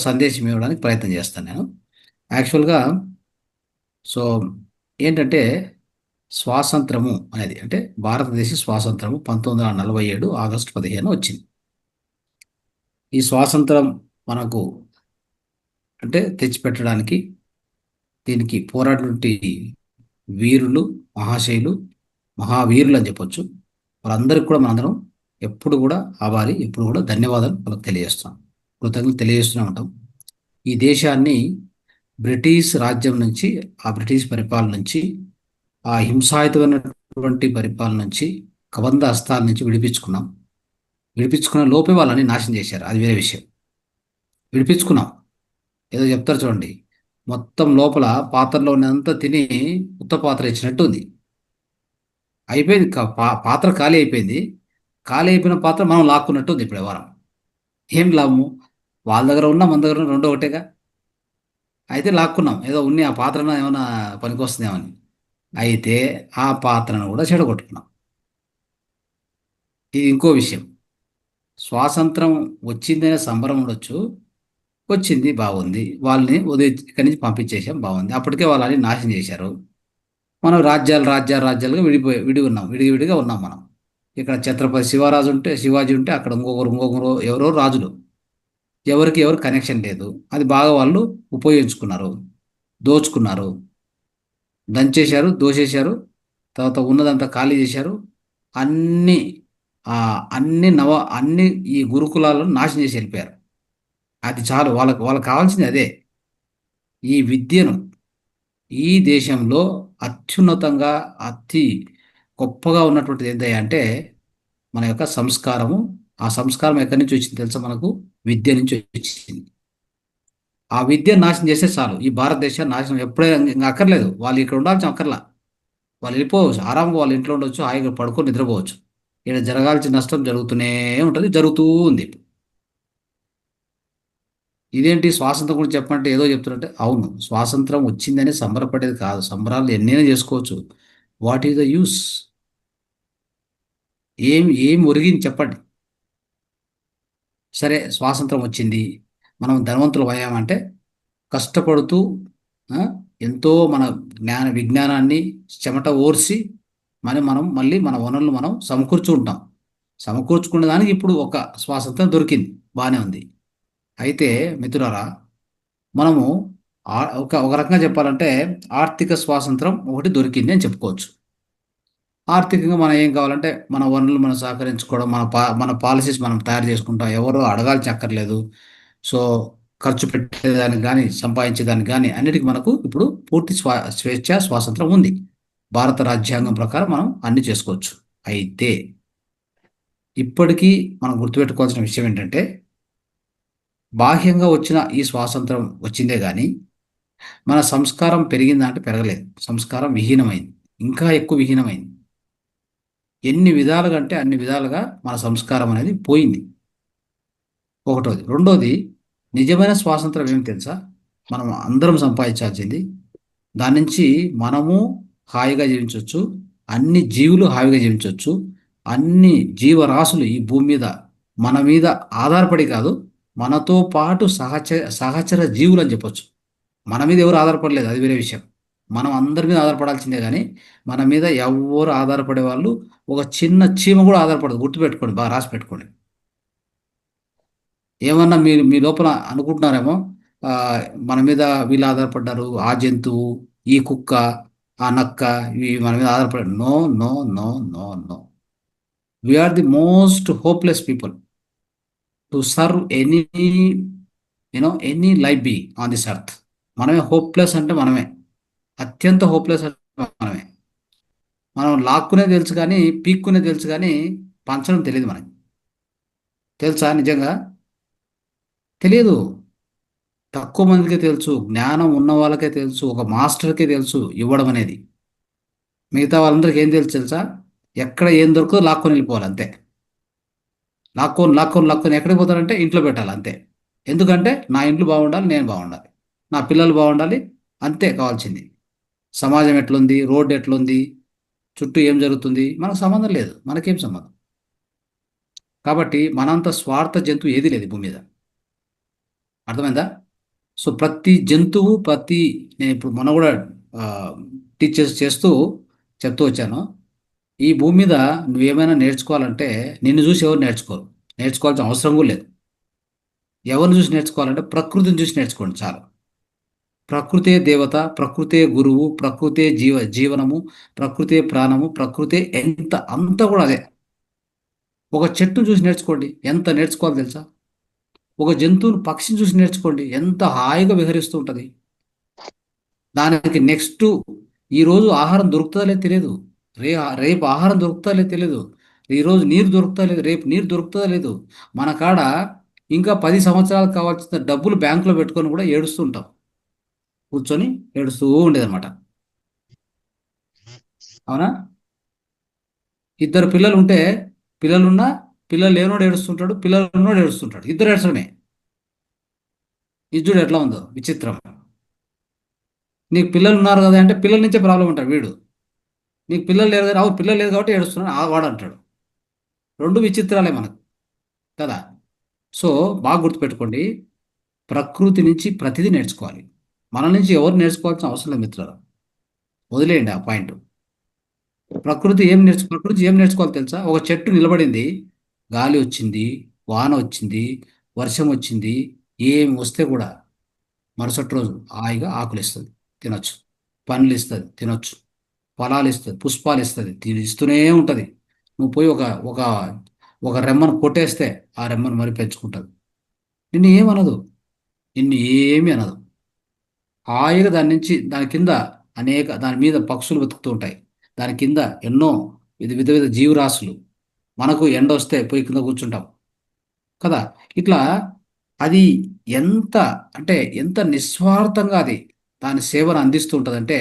సందేశం ఇవ్వడానికి ప్రయత్నం చేస్తాను నేను. యాక్చువల్గా సో ఏంటంటే స్వాతంత్రము అనేది అంటే భారతదేశ స్వాతంత్రము 1947 ఆగస్టు 15 వచ్చింది. ఈ స్వాతంత్రం మనకు అంటే తెచ్చిపెట్టడానికి దీనికి పోరాడినటువంటి వీరులు, మహాశయులు, మహావీరులు అని చెప్పొచ్చు. వాళ్ళందరికీ కూడా మనందరం ఎప్పుడు కూడా ఆभारी, ఎప్పుడు కూడా ధన్యవాదాలు వాళ్ళకి తెలియజేస్తాం, కృతజ్ఞతలు తెలియజేస్తూనే ఉంటాం. ఈ దేశాన్ని బ్రిటిష్ రాజ్యం నుంచి, ఆ బ్రిటిష్ పరిపాలన నుంచి, ఆ హింసాయుతమైనటువంటి పరిపాలన నుంచి, కబంధ హస్తాల నుంచి విడిపించుకున్నాం. విడిపించుకున్న లోపే వాళ్ళని నాశనం చేశారు, అది వేరే విషయం. విడిపించుకున్నాం, ఏదో చెప్తారు చూడండి, మొత్తం లోపల పాత్రలో ఉన్నంత తిని ఉత్త పాత్ర ఇచ్చినట్టు ఉంది. అయిపోయింది, పాత్ర ఖాళీ అయిపోయింది. ఖాళీ అయిపోయిన పాత్ర మనం లాక్కున్నట్టు ఉంది ఇప్పుడు వ్యవహారం. ఏం లాభము? వాళ్ళ దగ్గర ఉన్న మన దగ్గర ఉన్న రెండో ఒకటేగా. అయితే లాక్కున్నాం, ఏదో ఉన్ని ఆ పాత్రను ఏమైనా పనికొస్తుందేమని. అయితే ఆ పాత్రను కూడా చెడగొట్టుకున్నాం. ఇది ఇంకో విషయం. స్వాతంత్రం వచ్చిందనే సంబరం ఉండొచ్చు, వచ్చింది బాగుంది, వాళ్ళని ఉదయం ఇక్కడి నుంచి పంపించేసాం బాగుంది. అప్పటికే వాళ్ళని నాశనం చేశారు. మనం రాజ్యాలుగా విడి ఉన్నాం, విడివిడిగా ఉన్నాం మనం. ఇక్కడ ఛత్రపతి శివరాజు ఉంటే, శివాజీ ఉంటే, అక్కడ ఇంకొకరు ఎవరో రాజులు. ఎవరికి ఎవరు కనెక్షన్ లేదు. అది బాగా వాళ్ళు ఉపయోగించుకున్నారు, దోచుకున్నారు, దంచేశారు, దోచేశారు. తర్వాత ఉన్నదంతా ఖాళీ చేశారు. అన్ని ఆ, అన్ని ఈ గురుకులాలను నాశనం చేసి వెళ్ళిపోయారు. అది చాలు, వాళ్ళకి కావాల్సింది అదే. ఈ విద్యను ఈ దేశంలో అత్యున్నతంగా, అతి గొప్పగా ఉన్నటువంటిది ఏంటంటే అంటే మన యొక్క సంస్కారము. ఆ సంస్కారం ఎక్కడి నుంచి వచ్చింది తెలుసా మనకు? విద్య నుంచి వచ్చింది. ఆ విద్య నాశనం చేస్తే చాలు, ఈ భారతదేశాన్ని నాశనం ఎప్పుడైనా ఇంకా అక్కర్లేదు. వాళ్ళు ఇక్కడ ఉండాల్సిన అక్కర్లా, వాళ్ళు వెళ్ళిపోవచ్చు, ఆరాంగా వాళ్ళ ఇంట్లో ఉండొచ్చు, హాయిగా పడుకొని నిద్రపోవచ్చు. ఇక్కడ జరగాల్సిన నష్టం జరుగుతూనే ఉంటుంది, జరుగుతూ ఉంది. ఇదేంటి స్వాతంత్రం గురించి చెప్పమంటే ఏదో చెప్తున్నట్టే. అవును, స్వాతంత్రం వచ్చిందని సంబరపడేది కాదు, సంబరాలు ఎన్నైనా చేసుకోవచ్చు. What is the use? ఏం ఒరిగింది చెప్పండి. సరే, స్వాతంత్రం వచ్చింది, మనం ధనవంతులు అయ్యామంటే కష్టపడుతూ ఆ, ఎంతో మన విజ్ఞానాన్ని చెమట ఓర్చి మనం మళ్ళీ మన వనరులు మనం సమకూర్చుకుంటాం. సమకూర్చుకునే దానికి ఇప్పుడు ఒక స్వాతంత్రం దొరికింది, బాగానే ఉంది. అయితే మిత్రులారా, మనము ఒక రకంగా చెప్పాలంటే ఆర్థిక స్వాతంత్రం ఒకటి దొరికింది అని చెప్పుకోవచ్చు. ఆర్థికంగా మనం ఏం కావాలంటే మన వనరులు మనం సహకరించుకోవడం, మన పాలసీస్ మనం తయారు చేసుకుంటాం, ఎవరు అడగాల్సి అక్కర్లేదు. సో ఖర్చు పెట్టేదానికి కానీ, సంపాదించేదానికి కానీ అన్నిటికీ మనకు ఇప్పుడు పూర్తి స్వేచ్ఛ, స్వాతంత్రం ఉంది. భారత రాజ్యాంగం ప్రకారం మనం అన్ని చేసుకోవచ్చు. అయితే ఇప్పటికీ మనం గుర్తుపెట్టుకోవాల్సిన విషయం ఏంటంటే బాహ్యంగా వచ్చిన ఈ స్వాతంత్రం వచ్చిందే కానీ మన సంస్కారం పెరిగిందా అంటే పెరగలేదు. సంస్కారం విహీనమైంది, ఇంకా ఎక్కువ విహీనమైంది. ఎన్ని విధాలుగా అంటే అన్ని విధాలుగా మన సంస్కారం అనేది పోయింది. ఒకటోది. రెండోది, నిజమైన స్వాతంత్రం ఏమి తెలుసా? మనం అందరం సంపాదించాల్సింది. దాని నుంచి మనము హాయిగా జీవించవచ్చు, అన్ని జీవులు హాయిగా జీవించవచ్చు. అన్ని జీవరాశులు ఈ భూమి మీద మన మీద ఆధారపడి కాదు, మనతో పాటు సహచర జీవులు అని చెప్పొచ్చు. మన మీద ఎవరు ఆధారపడలేదు, అది వేరే విషయం. మనం అందరి మీద ఆధారపడాల్సిందే కానీ మన మీద ఎవరు ఆధారపడే వాళ్ళు ఒక చిన్న చీమ కూడా ఆధారపడదు. గుర్తుపెట్టుకోండి, బాగా రాసి పెట్టుకోండి. ఏమన్నా మీరు మీ లోపల అనుకుంటున్నారేమో, ఆ, మన మీద వీళ్ళు ఆధారపడ్డారు, ఆ జంతువు, ఈ కుక్క, ఆ నక్క, ఇవి మన మీద ఆధారపడ్డారు. No, no, no, no, no. We are the most hopeless people to serve any life be on this earth. మనమే హోప్లెస్ అంటే మనమే, అత్యంత హోప్లెస్ అంటే మనమే. మనం లాక్కునే తెలుసు కానీ, పీక్కునే తెలుసు కానీ పంచడం తెలియదు మనకి. తెలుసా నిజంగా? తెలియదు. తక్కువ మందికే తెలుసు, జ్ఞానం ఉన్న వాళ్ళకే తెలుసు, ఒక మాస్టర్కే తెలుసు ఇవ్వడం అనేది. మిగతా వాళ్ళందరికీ ఏం తెలుసు తెలుసా? ఎక్కడ ఏం దొరుకుతుందో లాక్కొని వెళ్ళిపోవాలి అంతే. లాక్కొని ఎక్కడికి పోతారంటే ఇంట్లో పెట్టాలి అంతే. ఎందుకంటే నా ఇంట్లో బాగుండాలి, నేను బాగుండాలి, నా పిల్లలు బాగుండాలి, అంతే కావాల్సింది. సమాజం ఎట్లుంది, రోడ్డు ఎట్లుంది, చుట్టూ ఏం జరుగుతుంది మనకు సంబంధం లేదు, మనకేం సంబంధం. కాబట్టి మనంత స్వార్థ జంతువు ఏది లేదు భూమి మీద. అర్థమైందా? సో ప్రతి జంతువు, నేను ఇప్పుడు మొన్న కూడా టీచర్స్ చేస్తూ చెప్తూ వచ్చాను. ఈ భూమి మీద నువ్వేమైనా నేర్చుకోవాలంటే నిన్ను చూసి ఎవరు నేర్చుకోరు. నేర్చుకోవాల్సిన అవసరం కూడా లేదు. ఎవరిని చూసి నేర్చుకోవాలంటే ప్రకృతిని చూసి నేర్చుకోండి చాలు. ప్రకృతే దేవత, ప్రకృతే గురువు, ప్రకృతే జీవనము, ప్రకృతే ప్రాణము, ప్రకృతే ఎంత అంతా కూడా అదే. ఒక చెట్టును చూసి నేర్చుకోండి, ఎంత నేర్చుకోవాలో తెలుసా? ఒక జంతువును, పక్షిని చూసి నేర్చుకోండి, ఎంత హాయిగా విహరిస్తూ ఉంటుంది. దానికి నెక్స్ట్ ఈరోజు ఆహారం దొరుకుతుందో లేదో తెలియదు. రే రేపు ఆహారం దొరుకుతుందో లేదో తెలియదు. ఈరోజు నీరు దొరుకుతుందో లేదు, రేపు నీరు దొరుకుతుందో లేదు. మన కాడ ఇంకా 10 సంవత్సరాలకు కావాల్సిన డబ్బులు బ్యాంకులో పెట్టుకొని కూడా ఏడుస్తూ ఉంటాం. కూర్చొని ఏడుస్తూ ఉండేదన్నమాట. అవునా? ఇద్దరు పిల్లలు ఉంటే, పిల్లలున్నా పిల్లలు లేనోడు ఏడుస్తుంటాడు, పిల్లలు ఉన్నోడు ఏడుస్తుంటాడు, ఇద్దరు ఏడ్చడమే. ఇది చూడు ఎట్లా ఉందో విచిత్రం. నీకు పిల్లలు ఉన్నారు కదా అంటే పిల్లల నుంచే ప్రాబ్లం ఉంటాడు వీడు. నీకు పిల్లలు లేరు కదా, పిల్లలు లేదు కాబట్టి ఏడుస్తున్నాడు వాడు అంటాడు. రెండు విచిత్రాలే మనకు, కదా? సో బాగా గుర్తుపెట్టుకోండి, ప్రకృతి నుంచి ప్రతిదీ నేర్చుకోవాలి. మన నుంచి ఎవరు నేర్చుకోవాల్సిన అవసరం లేదు మిత్రులారా. వదిలేయండి ఆ పాయింట్. ప్రకృతి ఏం నేర్చుకోవాలి తెలుసా? ఒక చెట్టు నిలబడింది, గాలి వచ్చింది, వాన వచ్చింది, వర్షం వచ్చింది, ఏం వస్తే కూడా మరుసటి రోజు హాయిగా ఆకులు ఇస్తుంది, తినొచ్చు. పండ్లు ఇస్తుంది, తినొచ్చు. ఫలాలు ఇస్తుంది, పుష్పాలు ఇస్తుంది, ఇస్తూనే ఉంటుంది. నువ్వు పోయి ఒక ఒక ఒక రెమ్మను కొట్టేస్తే ఆ రెమ్మను మరి పెంచుకుంటుంది. నిన్ను ఏమనదు, నిన్ను ఏమీ అనదు. హాయిగా దాని నుంచి, దాని కింద దాని మీద పక్షులు వెతుకుతూ ఉంటాయి. దాని కింద ఎన్నో విధ విధ జీవరాశులు. మనకు ఎండ వస్తే పోయి కింద కూర్చుంటాం, కదా? ఇట్లా అది ఎంత, అంటే ఎంత నిస్వార్థంగా అది దాని సేవను అందిస్తూ ఉంటుందంటే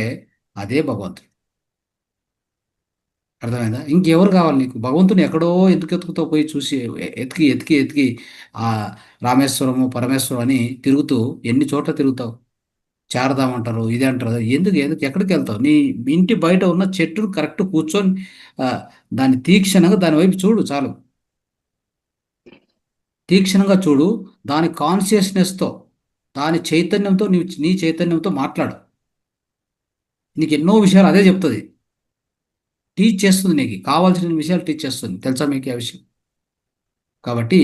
అదే భగవంతుడు. అర్థమైందా? ఇంకెవరు కావాలి నీకు? భగవంతుని ఎక్కడో ఎందుకు ఎతుకుతావు? పోయి చూసి ఎతికి ఎతికి ఎతికి ఆ రామేశ్వరము పరమేశ్వరం అని తిరుగుతూ ఎన్ని చోట్ల తిరుగుతావు? చారదామంటారు, ఇది అంటారు. ఎందుకు ఎందుకు ఎక్కడికి వెళ్తావు? నీ ఇంటి బయట ఉన్న చెట్టును కరెక్ట్ కూర్చొని ఆ, దాన్ని తీక్షణంగా దాని వైపు చూడు చాలు. తీక్షణంగా చూడు. దాని కాన్షియస్నెస్తో, దాని చైతన్యంతో, నీ చైతన్యంతో మాట్లాడు. నీకు ఎన్నో విషయాలు అదే చెప్తుంది. టీచ్ చేస్తుంది, నీకు కావాల్సిన విషయాలు టీచ్ చేస్తుంది. తెలుసా మీకు ఆ విషయం? కాబట్టి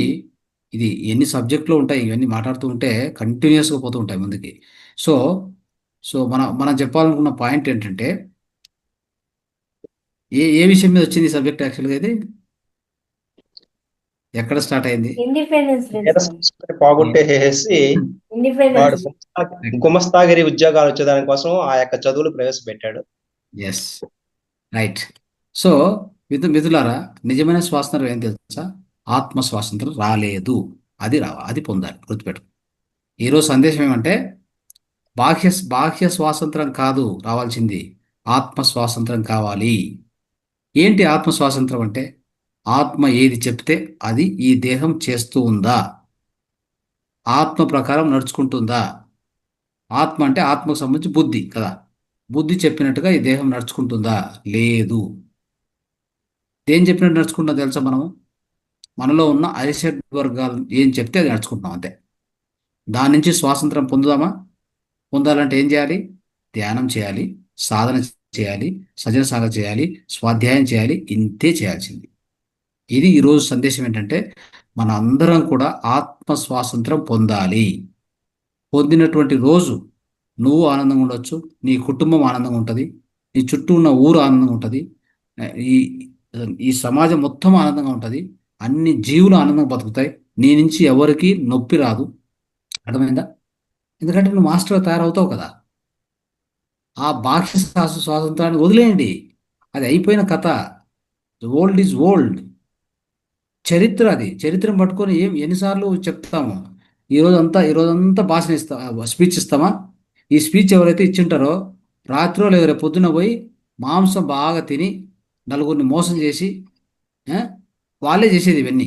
ఇది ఎన్ని సబ్జెక్టులు ఉంటాయి, ఇవన్నీ మాట్లాడుతూ ఉంటే కంటిన్యూస్గా పోతూ ఉంటాయి ముందుకి. సో సో మనం చెప్పాలనుకున్న పాయింట్ ఏంటంటే, ఏ విషయం మీద వచ్చింది ఈ సబ్జెక్ట్ యాక్చువల్గా ఇది? ఎక్కడ స్టార్ట్ అయింది? ఇండిపెండెన్స్ డే నేర సార్. సంస్కృతిని పోగొట్టేసేసి వాడు ఇండిపెండెన్స్ డే. గుమస్తాగిరి ఉద్యోగాలు వచ్చేదాని కోసం ఆ యొక్క చదువులు ప్రవేశపెట్టాడు. Yes, right. సో మిథులారా, నిజమైన స్వాతంత్రం ఏం తెలుసా? ఆత్మ స్వాతంత్రం రాలేదు, అది పొందాలి, గుర్తుపెట్టు. ఈరోజు సందేశం ఏమంటే, బాహ్య స్వాతంత్రం కాదు రావాల్సింది, ఆత్మ స్వాతంత్రం కావాలి. ఏంటి ఆత్మ స్వాతంత్రం అంటే? ఆత్మ ఏది చెప్తే అది ఈ దేహం చేస్తూ ఉందా? ఆత్మ ప్రకారం నడుచుకుంటుందా? ఆత్మ అంటే ఆత్మకు సంబంధించి బుద్ధి, కదా? బుద్ధి చెప్పినట్టుగా ఈ దేహం నడుచుకుంటుందా? లేదు. దేని చెప్పినట్టు నడుచుకుంటుందో తెలుసా? మనలో ఉన్న అరిషడ్ వర్గాలు ఏం చెప్తే అది నడుచుకుంటున్నాం అంతే. దాని నుంచి స్వాతంత్రం పొందాలంటే ఏం చేయాలి? ధ్యానం చేయాలి, సాధన చేయాలి, సజన సాధన చేయాలి, స్వాధ్యాయం చేయాలి, ఇంతే చేయాల్సింది. ఇది ఈరోజు సందేశం ఏంటంటే, మన అందరం కూడా ఆత్మ స్వాతంత్రం పొందాలి. పొందినటువంటి రోజు నువ్వు ఆనందంగా ఉండొచ్చు, నీ కుటుంబం ఆనందంగా ఉంటుంది, నీ చుట్టూ ఉన్న ఊరు ఆనందంగా ఉంటుంది, ఈ ఈ సమాజం మొత్తం ఆనందంగా ఉంటుంది, అన్ని జీవులు ఆనందంగా బతుకుతాయి. నీ నుంచి ఎవరికి నొప్పి రాదు. అర్థమైందా? ఎందుకంటే నువ్వు మాస్టర్గా తయారవుతావు కదా. ఆ బాహ్య స్వాతంత్రాన్ని వదిలేయండి, అది అయిపోయిన కథ. Old is old. చరిత్ర అది. చరిత్రను పట్టుకొని ఎన్నిసార్లు చెప్తాము? ఈ రోజంతా భాషణ స్పీచ్ ఇస్తామా? ఈ స్పీచ్ ఎవరైతే ఇచ్చింటారో రాత్రో లేదా రేపు పొద్దున పోయి మాంసం బాగా తిని నలుగురిని మోసం చేసి, ఆ, వాళ్ళే చేసేది ఇవన్నీ.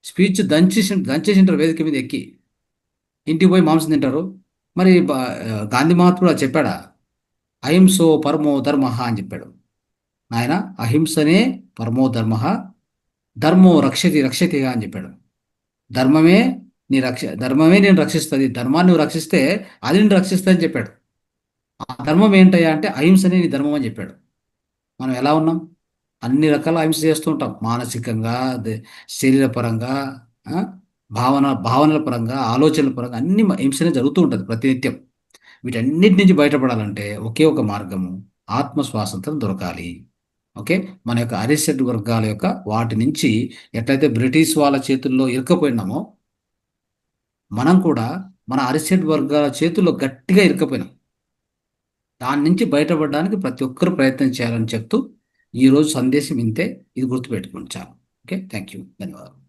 స్పీచ్ దంచేసింటారు వేదిక మీద ఎక్కి, ఇంటికి పోయి మాంసం తింటారు. మరి గాంధీ మహాత్ముడు అది చెప్పాడా? అహింసో పరమో ధర్మ అని చెప్పాడు. ఆయన అహింసనే పరమో ధర్మ, ధర్మో రక్షతిగా అని చెప్పాడు. ధర్మమే ధర్మమే నేను రక్షిస్తుంది, ధర్మాన్ని నువ్వు రక్షిస్తే అది నేను రక్షిస్తుంది అని చెప్పాడు. ఆ ధర్మం ఏంటయ్యా అంటే అహింసనే నీ ధర్మం అని చెప్పాడు. మనం ఎలా ఉన్నాం? అన్ని రకాల హింస చేస్తూ ఉంటాం, మానసికంగా, శరీరపరంగా, ఆ, భావనల పరంగా, ఆలోచనల పరంగా అన్ని హింసనే జరుగుతూ ఉంటుంది ప్రతినిత్యం. వీటన్నిటి నుంచి బయటపడాలంటే ఒకే ఒక మార్గము, ఆత్మ స్వాతంత్రం దొరకాలి. ఓకే, మన యొక్క అరిషడ్ వర్గాల యొక్క వాటి నుంచి ఎట్లయితే బ్రిటిష్ వాళ్ళ చేతుల్లో ఇరుక్కపోయినామో, మనం కూడా మన అరిషడ్ వర్గాల చేతుల్లో గట్టిగా ఇరుక్కపోయినాం. దాని నుంచి బయటపడడానికి ప్రతి ఒక్కరు ప్రయత్నం చేయాలని చెప్తూ ఈరోజు సందేశం ఇంతే. ఇది గుర్తుపెట్టుకోండి చాలు. ఓకే, థ్యాంక్ యూ, ధన్యవాదాలు.